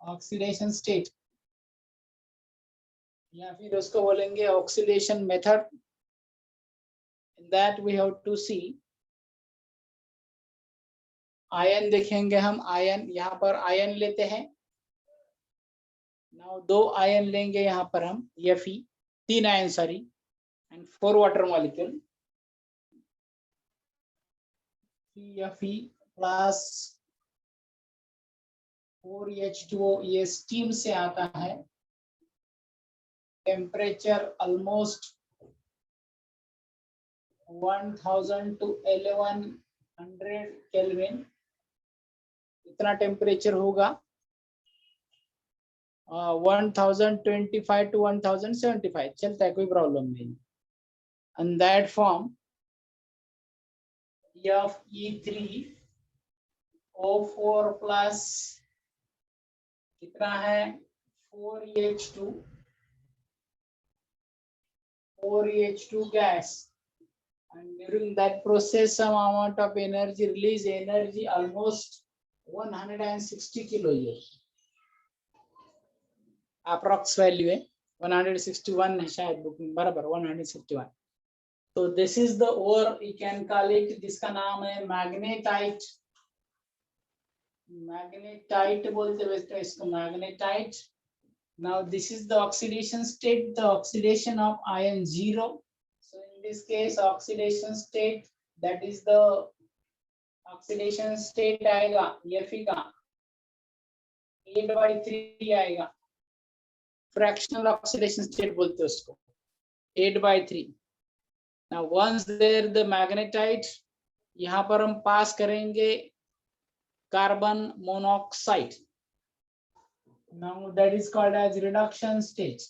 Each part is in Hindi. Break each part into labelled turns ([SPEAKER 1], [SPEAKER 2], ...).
[SPEAKER 1] ऑक्सीडेशन स्टेट, या फिर उसको बोलेंगे oxidation method. In that we have to see iron, देखेंगे हम आयन, यहाँ पर आयन लेते हैं। नाउ 2 आयन लेंगे यहाँ पर हम, Fe, 3 ion sorry, and 4 water molecule, Fe plus 4H2O, ये स्टीम से आता है। टेम्परेचर ऑलमोस्ट 1000 to 1100 केल्विन, इतना टेम्परेचर होगा। 1025 to 1075 चलता है, कोई प्रॉब्लम नहीं। And that form Fe3O4 plus कितना है 4H2 gas, and during that process some amount of energy release, energy almost 160 kilojoule, approx value है 161 है शायद बुक में, बराबर 161। तो this is the ore, you can call it, जिसका नाम है मैग्नेटाइट। मैग्नेटाइट बोलते हैं इसको, magnetite. Now this is the oxidation state, the oxidation of iron 0। So in this case oxidation state, that is the oxidation state आएगा Fe का 8/3 आएगा। फ्रैक्शनल ऑक्सीडेशन स्टेट बोलते हैं उसको, 8/3। Now once there the magnetite, यहाँ पर हम पास करेंगे carbon monoxide. Now that is called as reduction stage।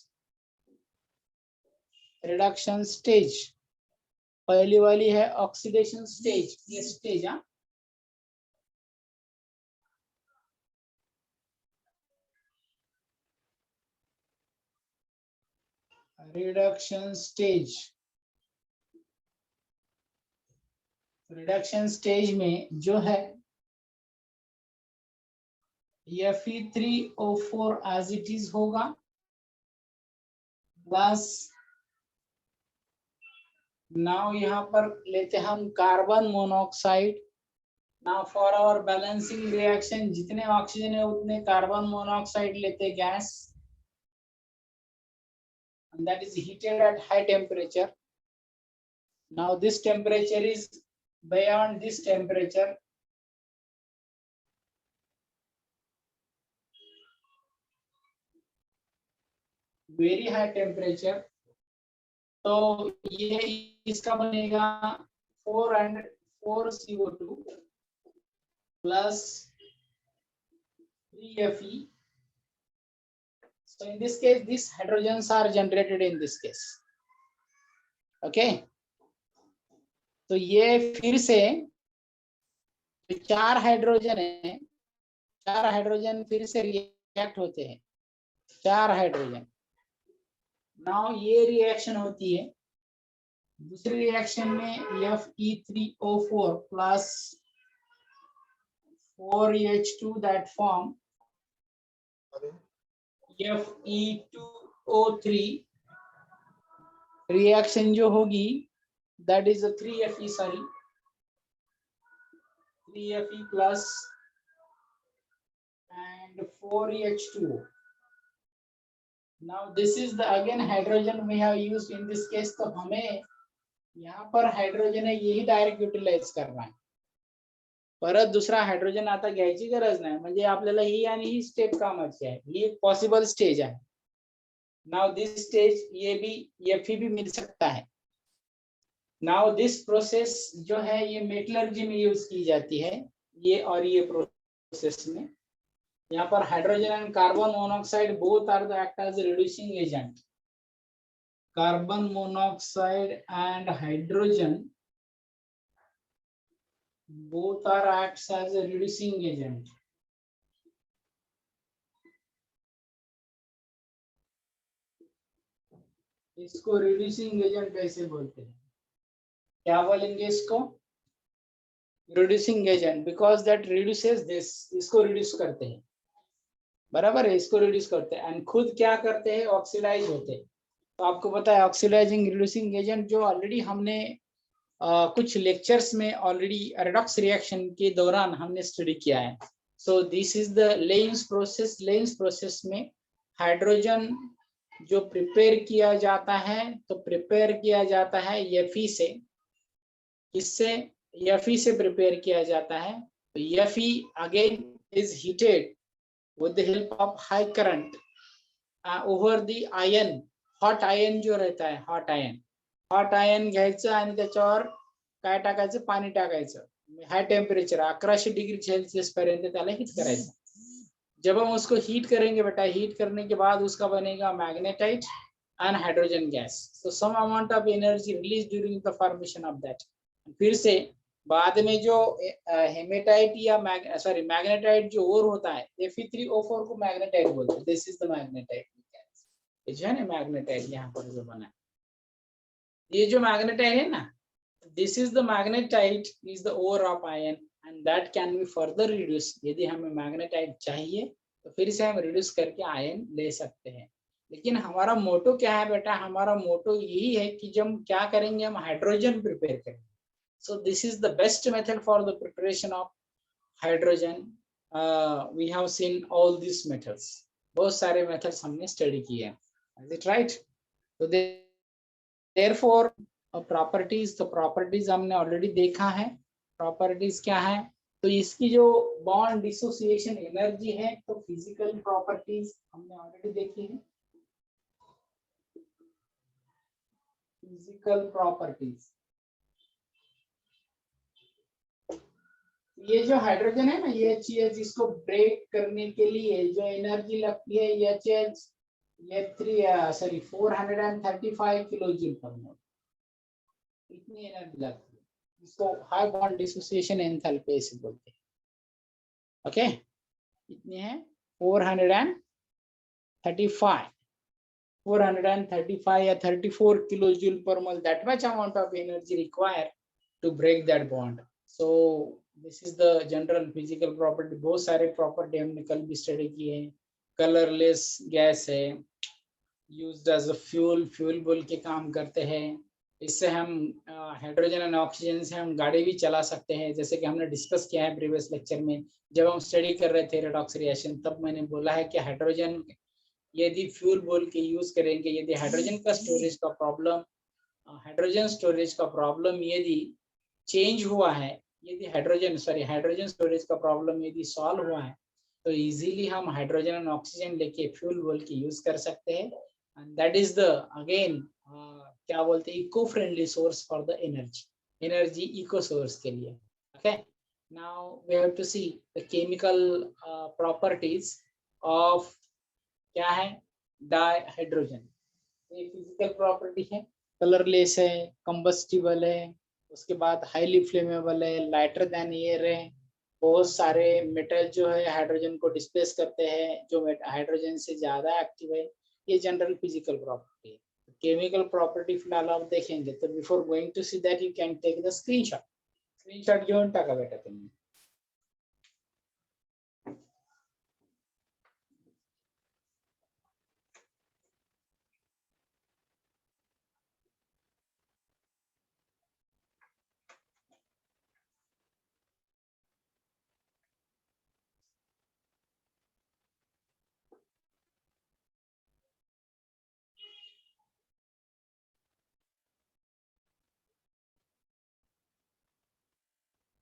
[SPEAKER 1] reduction stage पहली वाली है ऑक्सीडेशन स्टेज, ये स्टेज, हाँ रिडक्शन स्टेज। रिडक्शन स्टेज में जो है Fe3O4 एज इट इज होगा, प्लस नाउ यहाँ पर लेते हम carbon monoxide. Now for our balancing reaction, जितने ऑक्सीजन है उतने कार्बन मोनोऑक्साइड लेते gas, and that is heated at high temperature. Now this temperature is beyond this temperature, very high temperature। तो ये इसका बनेगा 4CO2 plus 3Fe। So in this case, these hydrogens are generated in this case, okay। तो ये फिर से 4 हाइड्रोजन है, 4 हाइड्रोजन फिर से रिएक्ट होते हैं, 4 हाइड्रोजन। नाउ ये रिएक्शन होती है, दूसरी रिएक्शन में Fe3O4 plus 4H2 that form Fe2O3 reaction जो होगी, that is a 3Fe, sorry 3Fe plus and 4H2O। Now this is the again hydrogen we have used in this case। तो हमें यहाँ पर हाइड्रोजन है, यही डायरेक्ट यूटिलाइज करना है, परत दुसरा हायड्रोजन आता घ्यायची गरज नाही, म्हणजे आपल्याला ही आणि ही स्टेप कामाची आहे, ही एक पॉसिबल स्टेज आहे। नाउ दिस स्टेज ये भी Fe भी मिल सकता है। नाउ दिस प्रोसेस जो है ये मेटलर्जी में यूज की जाती है, ये और ये प्रोसेस में। यहाँ पर hydrogen and carbon monoxide both are the act as reducing agent. Carbon monoxide and hydrogen both are acts as a reducing agent। इसको रिड्यूसिंग एजेंट कैसे बोलते हैं, क्या बोलेंगे इसको, reducing agent, because that reduces this, इसको रिड्यूस करते हैं। बराबर है, इसको रिड्यूस करते हैं एंड खुद क्या करते हैं, ऑक्सीडाइज होते हैं। तो आपको पता है ऑक्सीडाइजिंग रिड्यूसिंग एजेंट जो ऑलरेडी हमने कुछ लेक्चर्स में ऑलरेडी रेडॉक्स रिएक्शन के दौरान हमने स्टडी किया है। सो this is the lens process. Lens process में हाइड्रोजन जो प्रिपेयर किया जाता है, तो प्रिपेयर किया जाता है Fe से। किससे? Fe से प्रिपेयर किया जाता है। तो Fe again is heated with the help of high current over the iron, hot iron जो रहता है, hot iron घ्यायचं आणि त्याच्यावर काय टाकायचं, पाणी टाकायचं, हाई टेम्परेचर 1100 डिग्री सेल्सियस पर्यंत त्याला हीट करायचं। जब हम उसको हीट करेंगे बेटा, हीट करने के बाद उसका बनेगा magnetite and hydrogen gas. So some amount of energy release during the formation of that. फिर से बाद में जो हेमेटाइट या मैग्नेटाइट जो और होता है, Fe3O4 को मैग्नेटाइट बोलते हैं। This is the magnetite gas, ये जो है ना मैग्नेटाइट यहाँ पर जो बना है, ये जो मैग्नेटाइट है ना, this is the magnetite is the ore of iron and that can be further reduce. यदि हमें मैग्नेटाइट चाहिए तो फिर से हम रिड्यूस करके आयन ले सकते हैं। लेकिन हमारा मोटो क्या है बेटा, हमारा मोटो यही है कि जब हम क्या करेंगे, हम हाइड्रोजन प्रिपेयर करेंगे। So this is the best method for the preparation of hydrogen. We have seen all these methods. बहुत सारे methods हमने study किए हैं. Is it right? So therefore properties, तो properties हमने already देखा है। Properties क्या है? तो इसकी जो bond dissociation energy है, तो physical properties हमने already देखी है। Physical properties, ये जो हाइड्रोजन है ना, ये HCl, इसको ब्रेक करने के लिए जो एनर्जी लगती है HCl, ये 435 किलो जूल पर मोल, इतनी एनर्जी लगती है। इसको हाई बॉन्ड डिसोसिएशन एंथैल्पी से बोलते हैं। ओके, इतनी है 435 या 34 kilo joule per mole, that much amount of energy require to break that bond. So this is the general physical property. बहुत सारे प्रॉपर्टी हमने कल भी स्टडी किए हैं। कलरलेस गैस है, used as a fuel, fuel बोल के काम करते हैं। इससे हम हाइड्रोजन एंड ऑक्सीजन से हम गाड़ी भी चला सकते हैं, जैसे कि हमने डिस्कस किया है प्रीवियस लेक्चर में जब हम स्टडी कर रहे थे रेडॉक्स रिएक्शन। तब मैंने बोला है कि हाइड्रोजन यदि फ्यूल बोल के यूज करेंगे, यदि हाइड्रोजन का स्टोरेज का प्रॉब्लम, हाइड्रोजन स्टोरेज का प्रॉब्लम यदि चेंज हुआ है, यदि हाइड्रोजन स्टोरेज का प्रॉब्लम यदि सॉल्व हुआ है, तो इजीली हम हाइड्रोजन और ऑक्सीजन लेके फ्यूल बोल के यूज कर सकते हैं। And that is the again क्या बोलते हैं, eco friendly source for the energy eco source के लिए। Okay, now we have to see the chemical properties of क्या है, डाइहाइड्रोजन। ये फिजिकल प्रॉपर्टी है, कलरलेस है, कंबस्टिबल है, उसके बाद हाईली फ्लेमेबल है, लाइटर देन एयर है, बहुत सारे मेटल जो है हाइड्रोजन को डिस्प्लेस करते हैं जो हाइड्रोजन से ज्यादा एक्टिव है। ये जनरल फिजिकल प्रॉपर्टी है। केमिकल प्रॉपर्टी फिलहाल आप देखेंगे, तो before going to see that you can take the screenshot घेऊन टाका बेटा तुम्ही।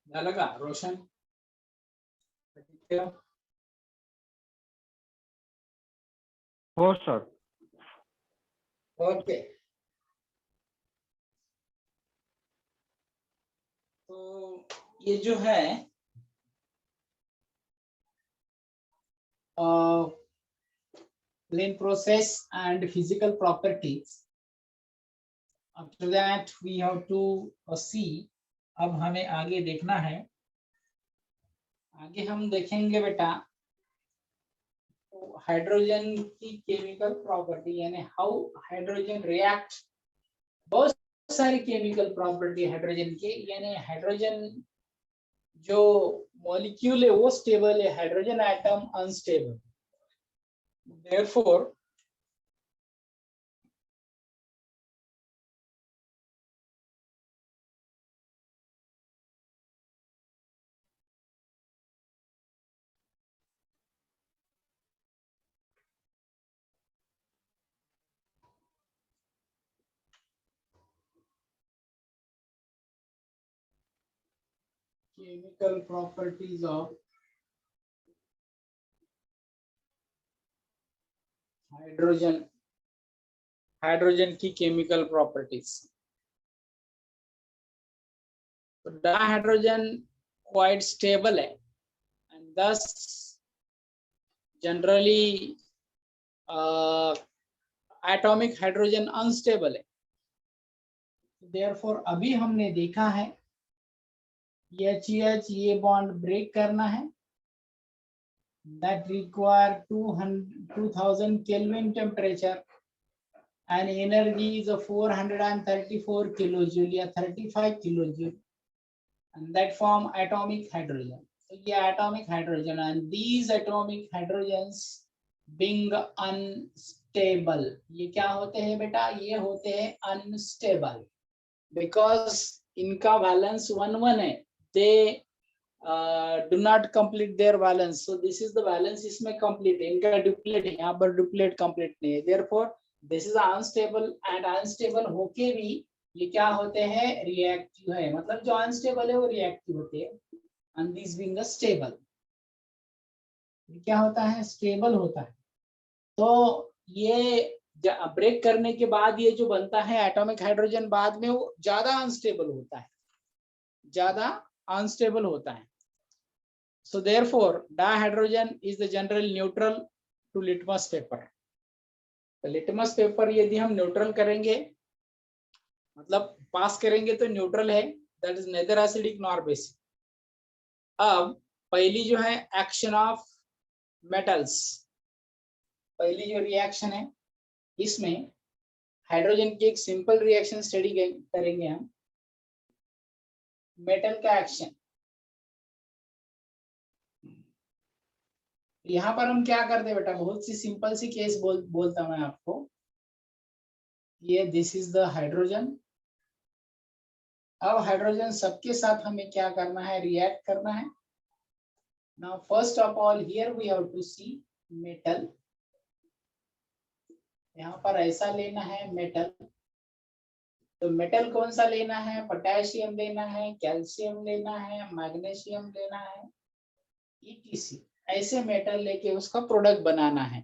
[SPEAKER 1] झालं का रोशन?
[SPEAKER 2] हो सर।
[SPEAKER 1] ओके, तो ये जो है plane process and physical properties, after that we have to see। अब हमें आगे देखना है, आगे हम देखेंगे बेटा हाइड्रोजन की केमिकल प्रॉपर्टी, यानी हाउ हाइड्रोजन रिएक्ट। बहुत सारी केमिकल प्रॉपर्टी हाइड्रोजन के, यानी हाइड्रोजन जो मॉलिक्यूल है वो स्टेबल है, hydrogen atom unstable. Therefore, chemical properties of hydrogen की केमिकल प्रॉपर्टीज। तो डाइहाइड्रोजन क्वाइट स्टेबल है and thus generally atomic hydrogen unstable है। देयरफॉर अभी हमने देखा है HH ये बॉन्ड ब्रेक करना है, that require 2000 Kelvin temperature and energy is 434 kilojoule या 35 kilojoule, and that form atomic hydrogen. So ये atomic hydrogen and these atomic hydrogens being unstable, ये क्या होते हैं बेटा? ये होते हैं unstable because इनका valence 1-1 है, they do not complete their valence. So this is the valence इसमें complete है, इनका duplet है, यहाँ पर duplet complete नहीं है। Therefore this is unstable and unstable होके भी ये क्या होते हैं? रिएक्टिव है, मतलब जो अनस्टेबल है वो रिएक्टिव होते हैं and this being a stable, क्या होता है? स्टेबल होता है। तो ये ब्रेक करने के बाद ये जो बनता है एटॉमिक हाइड्रोजन बाद में वो ज्यादा अनस्टेबल होता है, ज्यादा अनस्टेबल होता है। So therefore dihydrogen is the general neutral to litmus paper. तो लिटमस पेपर यदि हम न्यूट्रल करेंगे मतलब पास करेंगे तो न्यूट्रल है, that is nether acidic nor basic. अब पहली जो है एक्शन ऑफ मेटल्स, पहली जो रिएक्शन है इसमें हाइड्रोजन की एक सिंपल रिएक्शन स्टडी करेंगे हम, मेटल का एक्शन। यहाँ पर हम क्या करते हैं बेटा? बहुत सी सिंपल सी केस बोलता मैं आपको। ये दिस इज द हाइड्रोजन। अब हाइड्रोजन सबके साथ हमें क्या करना है? रिएक्ट करना है। Now first of all here we have to see metal. यहाँ पर ऐसा लेना है मेटल। तो मेटल कौन सा लेना है? पोटेशियम लेना है, कैल्शियम लेना है, मैग्नीशियम लेना है, ETC। ऐसे मेटल लेके उसका प्रोडक्ट बनाना है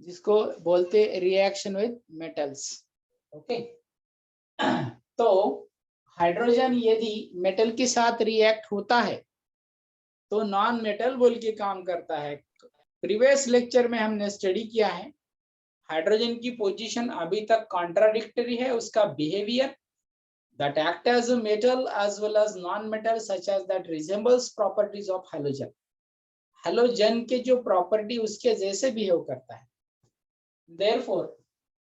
[SPEAKER 1] जिसको बोलते रिएक्शन विद मेटल्स। ओके, तो हाइड्रोजन यदि मेटल के साथ रिएक्ट होता है तो नॉन मेटल बोल के काम करता है। प्रीवियस लेक्चर में हमने स्टडी किया है हाइड्रोजन की पोजीशन अभी तक कॉन्ट्राडिक्टरी है, उसका behaviour that act as a metal as well as non-metal such as that resembles properties of halogen। Halogen के जो प्रॉपर्टी उसके जैसे बिहेव करता है। Therefore,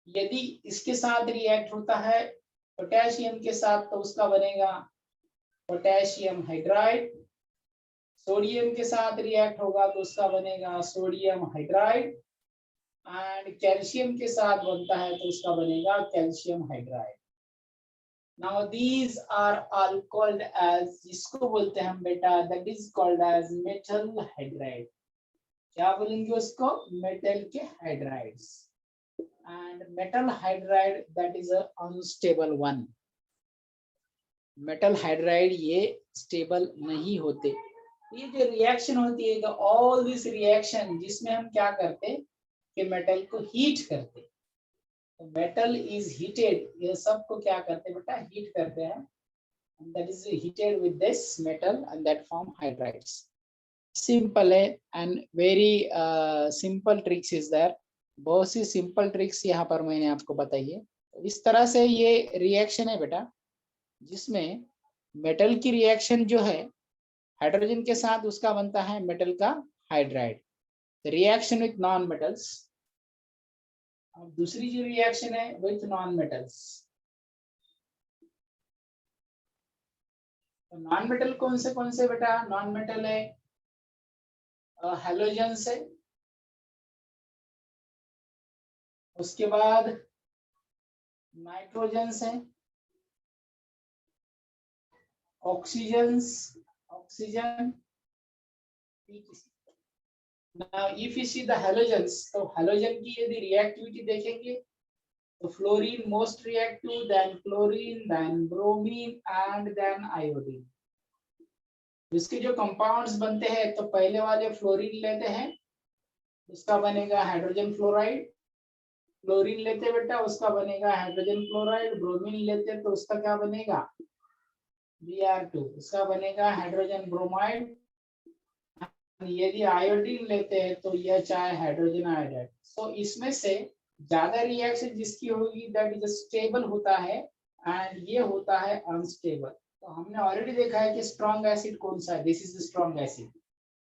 [SPEAKER 1] यदि इसके साथ रिएक्ट होता है पोटेशियम के साथ तो उसका बनेगा पोटेशियम हाइड्राइड, सोडियम के साथ रिएक्ट होगा तो उसका बनेगा सोडियम हाइड्राइड, एंड कैल्शियम के साथ बनता है तो उसका बनेगा calcium hydride. Now these are all called as, जिसको बोलते हैं हम बेटा, that is called as metal hydride। क्या बोलेंगे उसको? मेटल के hydrides. and metal hydride that is a unstable one। metal hydride ये स्टेबल नहीं होते। ये जो रिएक्शन होती है, ऑल दिस रिएक्शन जिसमें हम क्या करते कि मेटल को हीट करते, मेटल इज हीटेड, ये सबको क्या करते बेटा? हीट करते हैं, that is heated with this metal and that form hydrides। Simple है and very simple tricks is there. बहुत सी सिंपल ट्रिक्स यहाँ पर मैंने आपको बताई है। इस तरह से ये रिएक्शन है बेटा जिसमें मेटल की रिएक्शन जो है हाइड्रोजन के साथ उसका बनता है मेटल का hydride, reaction with non metals. अब दूसरी जो रिएक्शन है विथ नॉन मेटल्स, तो नॉन मेटल कौन से बेटा? नॉन मेटल है हेलोजन से, उसके बाद नाइट्रोजन है, oxygen. Now if you see the halogens, तो halogen की यदि रिएक्टिविटी देखेंगे तो fluorine most reactive, then chlorine, then bromine and then iodine. इसके जो कंपाउंड्स बनते हैं तो पहले वाले फ्लोरीन लेते हैं, उसका बनेगा हाइड्रोजन फ्लोराइड। क्लोरीन लेते बेटा, उसका बनेगा हाइड्रोजन क्लोराइड। ब्रोमीन लेते तो उसका क्या बनेगा, Br2, उसका बनेगा हाइड्रोजन ब्रोमाइड। यदि आयोडीन लेते हैं तो यह चाहे हाइड्रोजन आयोडाइड। सो इसमें से ज्यादा रिएक्शन जिसकी होगी दैट इज स्टेबल होता है एंड ये होता है अनस्टेबल। तो हमने ऑलरेडी देखा है कि स्ट्रॉन्ग एसिड कौन सा है, this is the strong acid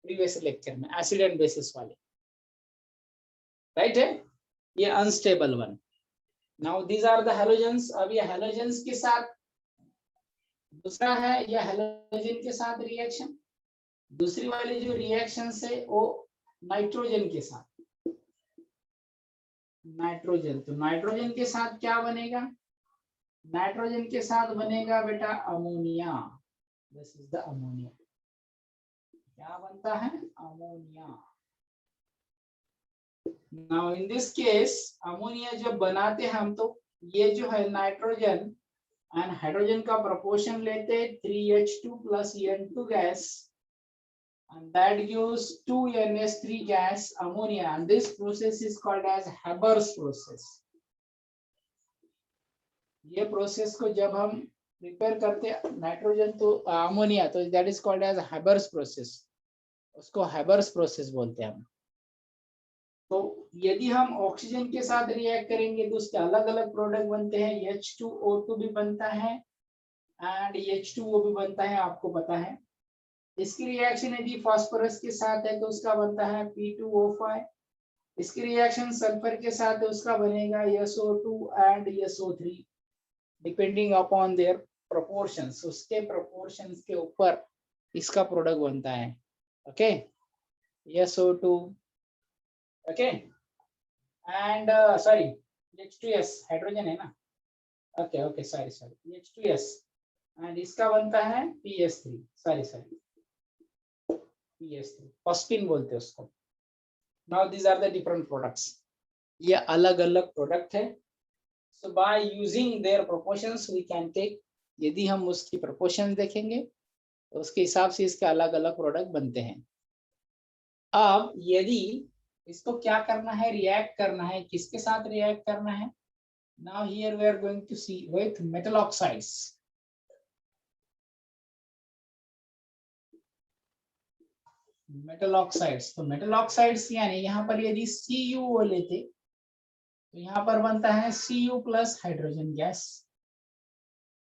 [SPEAKER 1] previous lecture में, एसिड एंड बेसिस वाले, राइट है। ये unstable one. Now these are the halogens. अब ये हैलोजेंस के साथ दूसरा है, ये हैलोजन के साथ रिएक्शन। दूसरी वाली जो रिएक्शन है वो नाइट्रोजन के साथ, नाइट्रोजन। तो नाइट्रोजन के साथ क्या बनेगा, नाइट्रोजन के साथ बनेगा बेटा ammonia. This is the ammonia. क्या बनता है, ammonia. Now in this case ammonia जब बनाते हैं हम, तो ये जो है नाइट्रोजन एंड हाइड्रोजन का प्रोपोर्शन लेते 3H2 plus N2 gas, and that gives 2NH3 gas, ammonia, and this process is called as Haber's process. ये प्रोसेस को जब हम प्रिपेयर करते नाइट्रोजन तो अमोनिया, तो that is called as Haber's process, उसको हैबर्स प्रोसेस बोलते हैं हम। तो यदि हम ऑक्सीजन के साथ रिएक्ट करेंगे तो उसके अलग अलग प्रोडक्ट बनते हैं, H2O2 भी बनता है एंड H2O भी बनता है, आपको पता है। इसकी रिएक्शन यदि फास्फोरस के साथ है तो उसका बनता है P2O5। इसकी रिएक्शन सल्फर के साथ है, उसका बनेगा SO2 and SO3, depending upon their proportions. उसके प्रोपोर्शंस के ऊपर इसका प्रोडक्ट बनता है। Okay, SO2, okay, and sorry H2S hydrogen है ना, okay okay sorry H2S, and इसका बनता है PS3, सॉरी PS3, फॉस्फिन बोलते हैं उसको। Now these are the different products, ये अलग अलग प्रोडक्ट है। So by using their proportions we can take, यदि हम उसकी proportions देखेंगे तो उसके हिसाब से इसके अलग अलग प्रोडक्ट बनते हैं। अब यदि इसको क्या करना है, रिएक्ट करना है, किसके साथ रिएक्ट करना है। Now here we are going to see with metal oxides. Metal oxides, तो मेटल ऑक्साइड्स यानी यहाँ पर यदि CuO लेते तो यहाँ पर बनता है Cu plus hydrogen gas,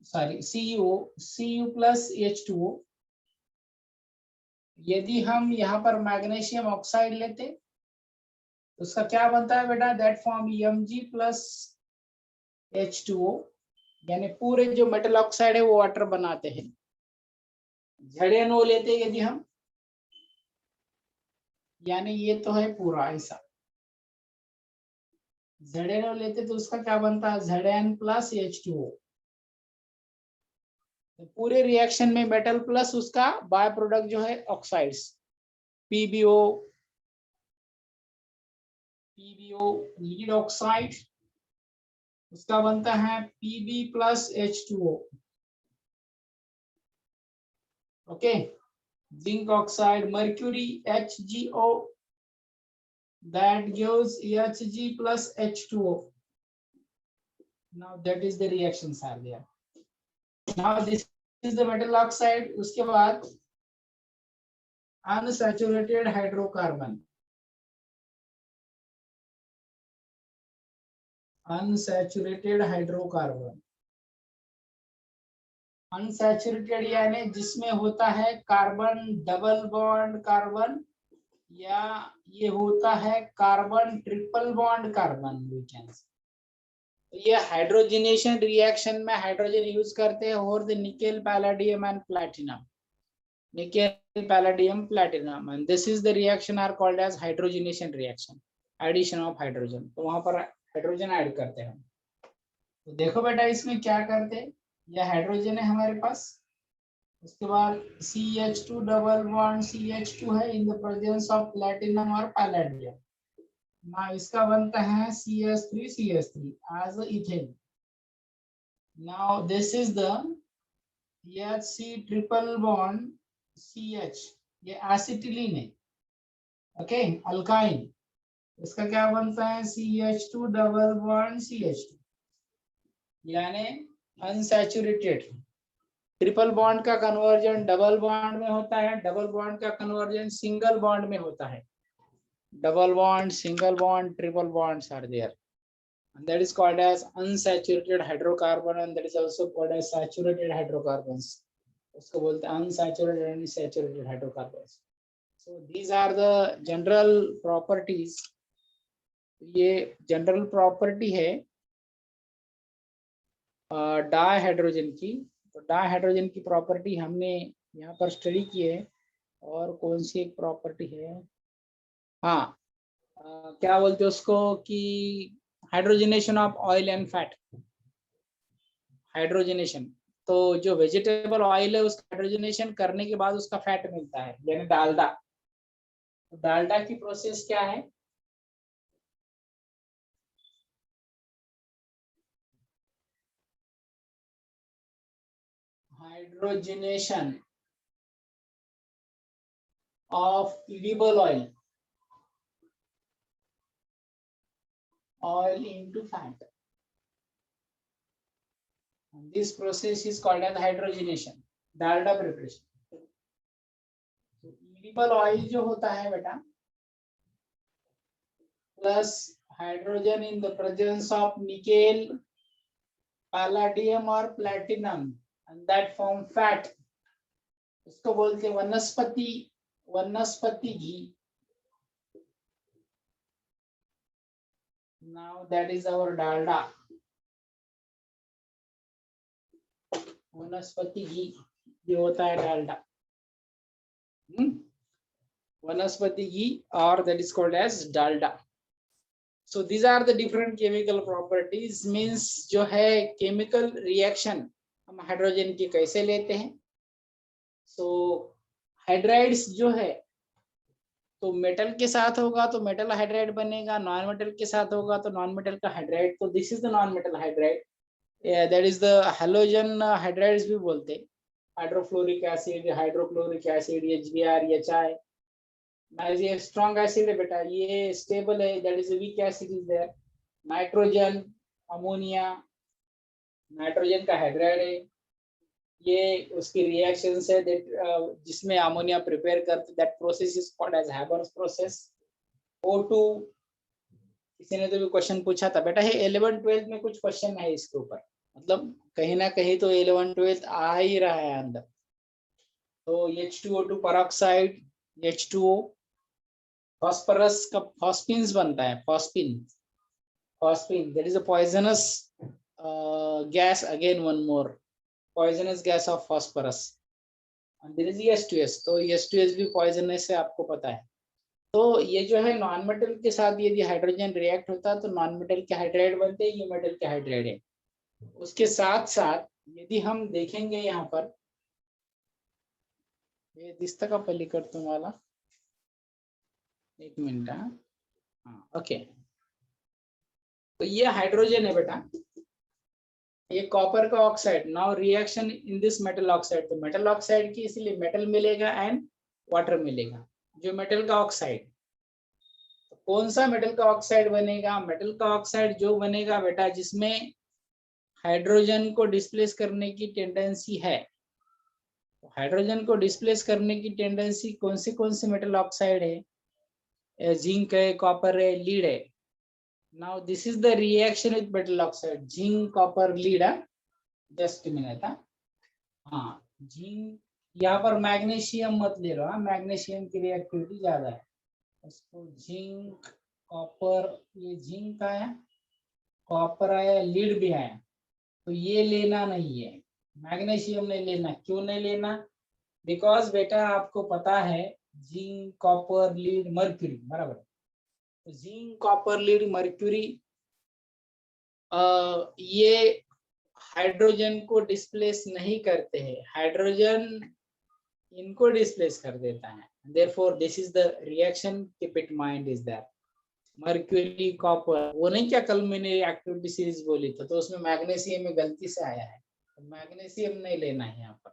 [SPEAKER 1] sorry Cu plus H2O। यदि हम यहाँ पर मैग्नीशियम ऑक्साइड लेते तो उसका क्या बनता है बेटा, that form Mg plus H2O, यानी पूरे जो मेटल ऑक्साइड है वो वाटर बनाते हैं। ZnO लेते यदि हम, यानी ये तो है पूरा ऐसा, ZnO लेते तो उसका क्या बनता है, Zn प्लस H2O। तो पूरे रिएक्शन में मेटल प्लस उसका बाय प्रोडक्ट जो है ऑक्साइड्स, PbO लीड ऑक्साइड, उसका बनता है Pb plus H2O। Okay, zinc oxide mercury HgO, that gives Hg plus H2O. Now that is the reactions are there. Now this is the metal oxide. उसके बाद unsaturated hydrocarbon, अनसैचुरेटेड यानी जिसमें होता है कार्बन डबल बॉन्ड कार्बन, या ये होता है carbon triple bond carbon, we can say. ये हाइड्रोजनेशन रिएक्शन में हाइड्रोजन यूज करते हैं और the nickel palladium and platinum, nickel palladium platinum, and this is the reaction are called as hydrogenation reaction, addition of hydrogen. तो वहां पर हाइड्रोजन ऐड करते हैं हम। तो देखो बेटा इसमें क्या करते हैं, यह हाइड्रोजन है हमारे पास, उसके बाद CH2 डबल बॉन्ड CH2 है इन द प्रेजेंस ऑफ प्लैटिनम और पैलेडियम। ना इसका बनता है CH3 as a ethane. Now this is the HC triple bond CH, ये एसिटिलीन है, ओके अल्काइन। इसका क्या बनता है CH2 डबल बॉन्ड CH2, यानी अनसैचुरेटेड। ट्रिपल बॉन्ड का कन्वर्जन डबल बॉन्ड में होता है, डबल बॉन्ड का कन्वर्जन सिंगल बॉन्ड में होता है। Double bond, single bond, triple bonds are there, and that is called as unsaturated hydrocarbon, and that is also called as saturated hydrocarbons. उसको बोलते हैं unsaturated and saturated hydrocarbons. So these are the general properties. ये जनरल प्रॉपर्टी है डाइहाइड्रोजन की। तो डाइहाइड्रोजन की प्रॉपर्टी हमने यहाँ पर स्टडी की है। और कौन सी एक प्रॉपर्टी है, हाँ क्या बोलते हैं उसको कि hydrogenation of oil and fat. Hydrogenation, तो जो वेजिटेबल ऑयल है उसका हाइड्रोजनेशन करने के बाद उसका फैट मिलता है, यानी डालडा। तो डालडा की प्रोसेस क्या है, hydrogenation of edible oil into fat. This process is called as hydrogenation, Dalda preparation. Edible oil जो होता है बेटा, plus hydrogen in the presence of nickel, palladium और platinum, and that form fat. इसको बोलते हैं वनस्पति घी। Now that is our Dalda, वनस्पति घी जो होता है डालडा, वनस्पति घी, और that is called as Dalda. So these are the different chemical properties, means जो है केमिकल रिएक्शन हम हाइड्रोजन की कैसे लेते हैं। So हाइड्राइड्स जो है, तो मेटल के साथ होगा तो मेटल हाइड्राइड बनेगा, नॉन मेटल के साथ होगा तो नॉन मेटल का हाइड्राइड। तो this is the non metal hydride, that is the halogen hydrides भी बोलते हैं। Hydrofluoric acid, hydrochloric acid, HBr, HI। ये स्ट्रॉन्ग एसिड है बेटा, ये स्टेबल है, that is weak acid is there. Nitrogen, ammonia, nitrogen का हाइड्राइड है, ये उसकी रिएक्शन है जिसमें अमोनिया प्रिपेयर करते, that process is called as Haber's process. O2, किसी ने तो भी क्वेश्चन पूछा था बेटा, ये 11th-12th में कुछ क्वेश्चन है इसके ऊपर, मतलब कहीं ना कहीं तो 11th-12th आ ही रहा है अंदर। तो H2O2 पेरोक्साइड, H2O, फॉस्फोरस का फॉस्फिन्स बनता है, phosphine that is a poisonous gas, again one more poisonous gas of phosphorus, and there is H2S। तो H2S भी poisonous है, आपको पता है। तो ये जो है नॉन मेटल के साथ यदि हाइड्रोजन रिएक्ट होता है तो नॉन मेटल के हाइड्राइड बनते हैं, ये मेटल के हाइड्राइड है। उसके साथ साथ यदि हम देखेंगे यहाँ पर, ये दिसता का पलीकड तुम्हाला, एक मिनट, हाँ ओके। तो ये हाइड्रोजन है बेटा, ये कॉपर का oxide. Now reaction in this metal oxide, तो मेटल ऑक्साइड की इसलिए मेटल मिलेगा एंड वाटर मिलेगा, जो मेटल का ऑक्साइड। तो कौन सा मेटल का ऑक्साइड बनेगा, मेटल का ऑक्साइड जो बनेगा बेटा जिसमें हाइड्रोजन को डिस्प्लेस करने की टेंडेंसी है। तो हाइड्रोजन को डिस्प्लेस करने की टेंडेंसी कौन से मेटल ऑक्साइड है, जिंक है, कॉपर है, लीड है। Now this is the reaction with metal oxide, zinc, copper, lead। Just a minute, हाँ जिंक, यहाँ पर मैग्नीशियम मत ले लो, मैग्नीशियम की रिएक्टिविटी ज्यादा है। उसको जिंक, कॉपर, ये जिंक आया, कॉपर आया, लीड भी आया, तो ये लेना नहीं है, मैग्नीशियम नहीं लेना। क्यों नहीं लेना, बिकॉज बेटा आपको पता है जिंक, कॉपर, लीड, मर्क्यूरी, बराबर। जिंक, कॉपर, लीड, मर्क्यूरी ये हाइड्रोजन को डिस्प्लेस नहीं करते हैं, हाइड्रोजन इनको डिस्प्लेस कर देता है. Therefore, this is the reaction. Keep it mind is that mercury copper, वो नहीं क्या कल मैंने एक्टिविटी सीरीज बोली तो उसमें मैग्नीशियम में गलती से आया है, मैग्नीशियम नहीं लेना है यहाँ पर.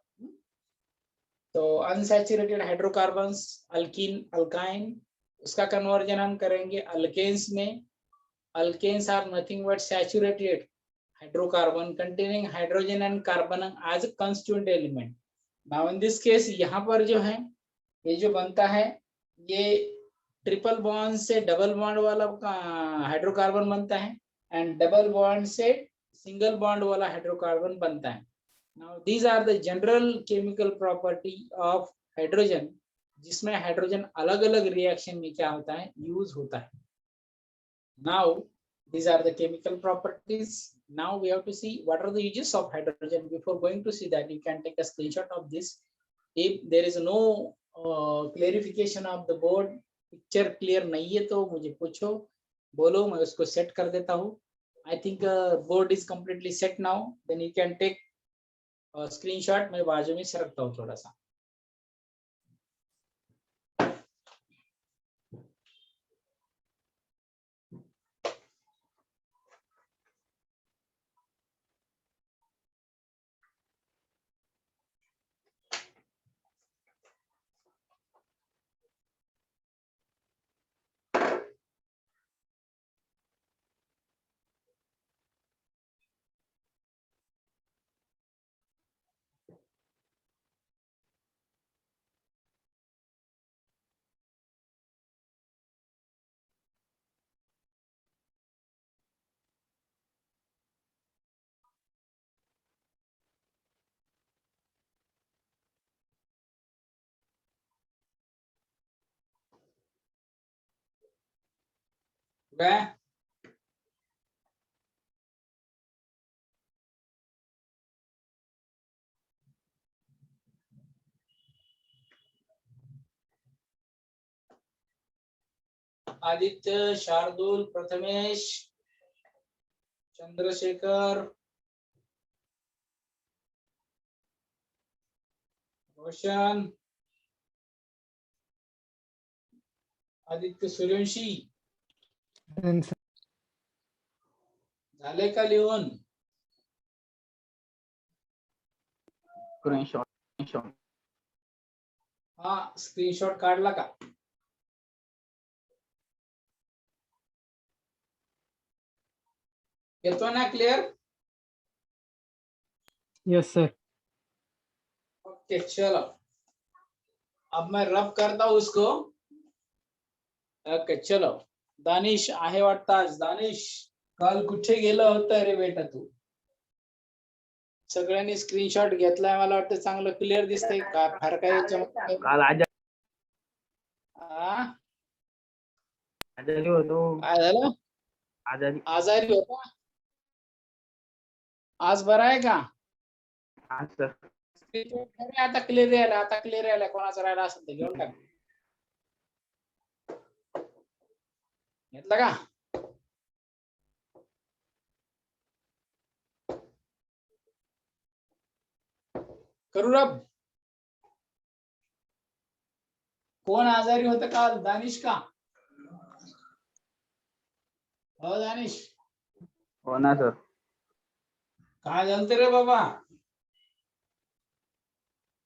[SPEAKER 1] तो अनसैचुरेटेड हाइड्रोकार्बन्स, अल्कीन, अल्काइन, उसका कन्वर्जन हम करेंगे अल्केन्स में. Alkanes are nothing but saturated hydrocarbon containing hydrogen and carbon as a constituent element. Now in this case यहाँ पर जो है ये जो बनता है ये ट्रिपल बॉन्ड से डबल बॉन्ड वाला हाइड्रोकार्बन बनता है एंड डबल बॉन्ड से सिंगल बॉन्ड वाला हाइड्रोकार्बन बनता है. Now these are the general chemical property of hydrogen, जिसमें हाइड्रोजन अलग अलग रिएक्शन में क्या होता है यूज होता है. Now these are the chemical properties. Now we have to see what are the uses of hydrogen. Before going to see that, you can take a screenshot of this. If there is no clarification of the board, picture clear नहीं है तो मुझे पूछो, बोलो, मैं उसको सेट कर देता हूँ. I think board is completely set now. Then you can take a screenshot. मैं बाजू में सरकता हूँ थोड़ा सा. मैं आदित्य, शार्दुल, प्रथमेश, चंद्रशेखर, रोशन, आदित्य, सूर्यवंशी, झाले का लिहून?
[SPEAKER 2] स्क्रीनशॉट.
[SPEAKER 1] हा, स्क्रीनशॉट काढला का? येतो ना क्लियर?
[SPEAKER 3] Yes sir.
[SPEAKER 1] ओके चलो, अब मैं रब करता हूँ उसको. ओके चलो, दानिश आहे वाटतं आज. दानिश, काल कुठे गेला होता रे बेटा तू? सगळ्यांनी स्क्रीनशॉट घेतलाय, मला वाटतं चांगलं क्लिअर दिसतंय का? फार काय याच्यामध्ये
[SPEAKER 2] काल आजारी होतो.
[SPEAKER 1] काय झालं? आजारी होता? आज बरा आहे का?
[SPEAKER 2] हा सर.
[SPEAKER 1] आता क्लिअर यायला, आता क्लिअर यायला. कोणाचा राहिला असेल तर घेऊन टाक. घेतला का? करू रब. कोण आजारी होतं काल? दानिश का? हो दानिश,
[SPEAKER 2] हो ना सर.
[SPEAKER 1] काय झालं रे बाबा?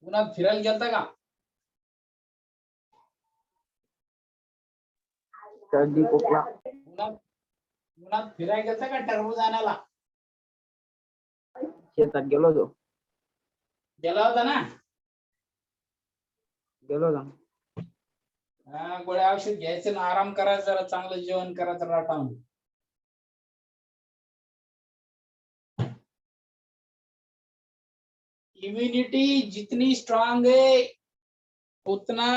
[SPEAKER 1] पुन्हा फिरायला गेलता का?
[SPEAKER 2] सर्दी खोकला.
[SPEAKER 1] पुन्हा फिरायला गेलता का टरबूज आणायला?
[SPEAKER 2] शेतात गेलो होतो.
[SPEAKER 1] गेला होता ना?
[SPEAKER 2] गेलो होतो.
[SPEAKER 1] हा, गोळ्या औषध घ्यायचं ना, आराम करायचं, जरा चांगलं जेवण करायचं राटावून. इम्यूनिटी जितनी स्ट्रांग है उतना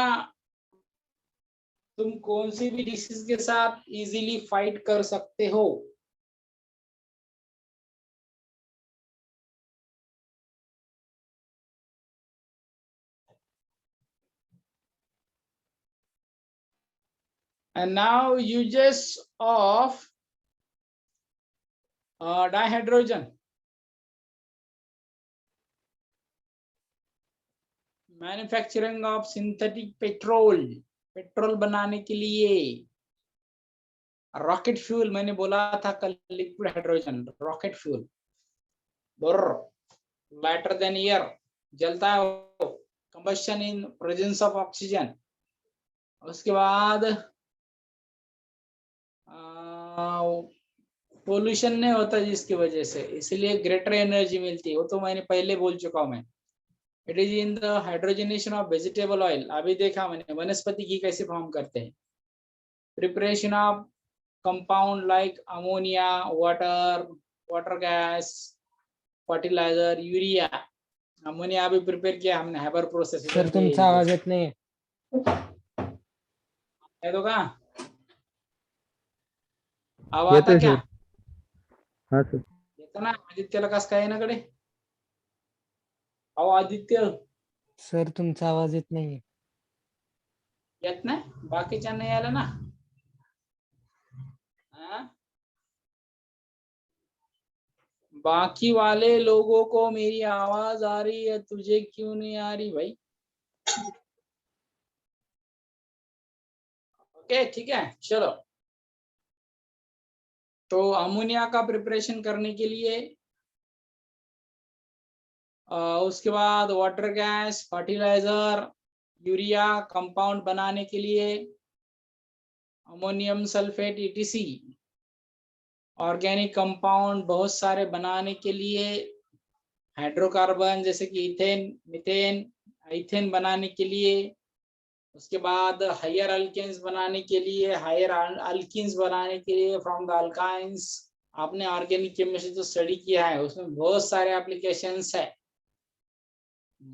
[SPEAKER 1] तुम कौन सी भी डिसीज के साथ इजीली फाइट कर सकते हो. And now uses of dihydrogen, manufacturing of synthetic petrol, petrol बनाने के लिए। रॉकेट फ्यूल, मैंने बोला था कल, liquid hydrogen, rocket fuel, lighter than air, जलता है वो, combustion in presence of oxygen. उसके बाद पोल्यूशन नहीं होता जिसकी वजह से, इसलिए ग्रेटर एनर्जी मिलती है, वो तो मैंने पहले बोल चुका हूं मैं। It is in the hydrogenation of vegetable oil, अभी देखा मैंने वनस्पति घी कैसे फॉर्म करते हैं। Preparation of compound like ammonia, water, water gas, fertiliser, urea. Ammonia अभी प्रिपेयर किया हमने, हाइपर प्रोसेस।
[SPEAKER 3] सर तुमचा आवाज येत नाही.
[SPEAKER 1] तो का आवाज आता
[SPEAKER 2] येतोय
[SPEAKER 1] क्या?
[SPEAKER 2] सर. हा सर.
[SPEAKER 1] येतो ना. आदित्यला कस काय ना कडे? अहो आदित्य
[SPEAKER 3] सर तुमचा आवाज येत नाहीये.
[SPEAKER 1] येत नाही, बाकीच्या नाही आलं ना. बाकी वाले लोगों को मेरी आवाज आ रही है, तुझे क्यों नहीं आ रही भाई? ओके ठीक है, चलो। तो अमोनिया का प्रिपरेशन करने के लिए, उसके बाद water gas, fertiliser, urea compound बनाने के लिए, ammonium sulphate ETC, organic compound बहुत सारे बनाने के लिए, हाइड्रोकार्बन जैसे कि इथेन, मीथेन, इथेन बनाने के लिए, उसके बाद हायर अल्केन्स बनाने के लिए, हायर अल्किन्स बनाने के लिए फ्रॉम द अल्काइंस। आपने ऑर्गेनिक केमिस्ट्री जो स्टडी किया है उसमें बहुत सारे एप्लीकेशंस है।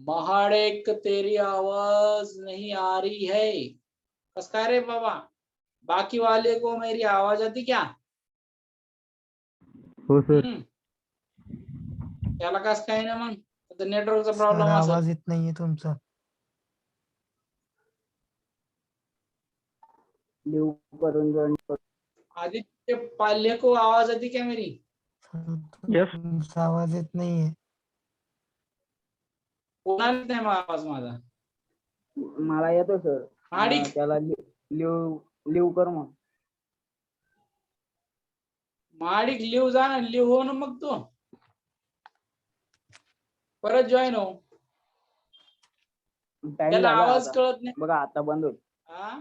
[SPEAKER 1] महाड़ेक तेरी आवाज नहीं आ रही है, कसका रे बाबा? बाकी वाले को मेरी आवाज आती क्या?
[SPEAKER 2] हो सर.
[SPEAKER 1] त्याला कस काय ना मग? नेटवर्कचा
[SPEAKER 3] सर
[SPEAKER 1] प्रॉब्लेम असेल.
[SPEAKER 3] आवाज येत नाहीये तुमचा.
[SPEAKER 2] लिव करून जॉईन कर.
[SPEAKER 1] आदित्य पाल्य को आवाज आती क्या मेरी?
[SPEAKER 2] Yes.
[SPEAKER 3] तुमचा आवाज येत नाहीये.
[SPEAKER 1] कोणाला येत नाही मग आवाज माझा?
[SPEAKER 2] मला येतो सर.
[SPEAKER 1] माडिक,
[SPEAKER 2] त्याला लिव कर मग.
[SPEAKER 1] माडिक लिव जा ना, लिव हो ना मग तू परत जॉईन हो.
[SPEAKER 2] टाइम
[SPEAKER 1] त्याला
[SPEAKER 2] झाला
[SPEAKER 1] आवाज
[SPEAKER 2] आता.
[SPEAKER 1] कळत नाही.
[SPEAKER 2] बघा आता बंद होईल.
[SPEAKER 1] हा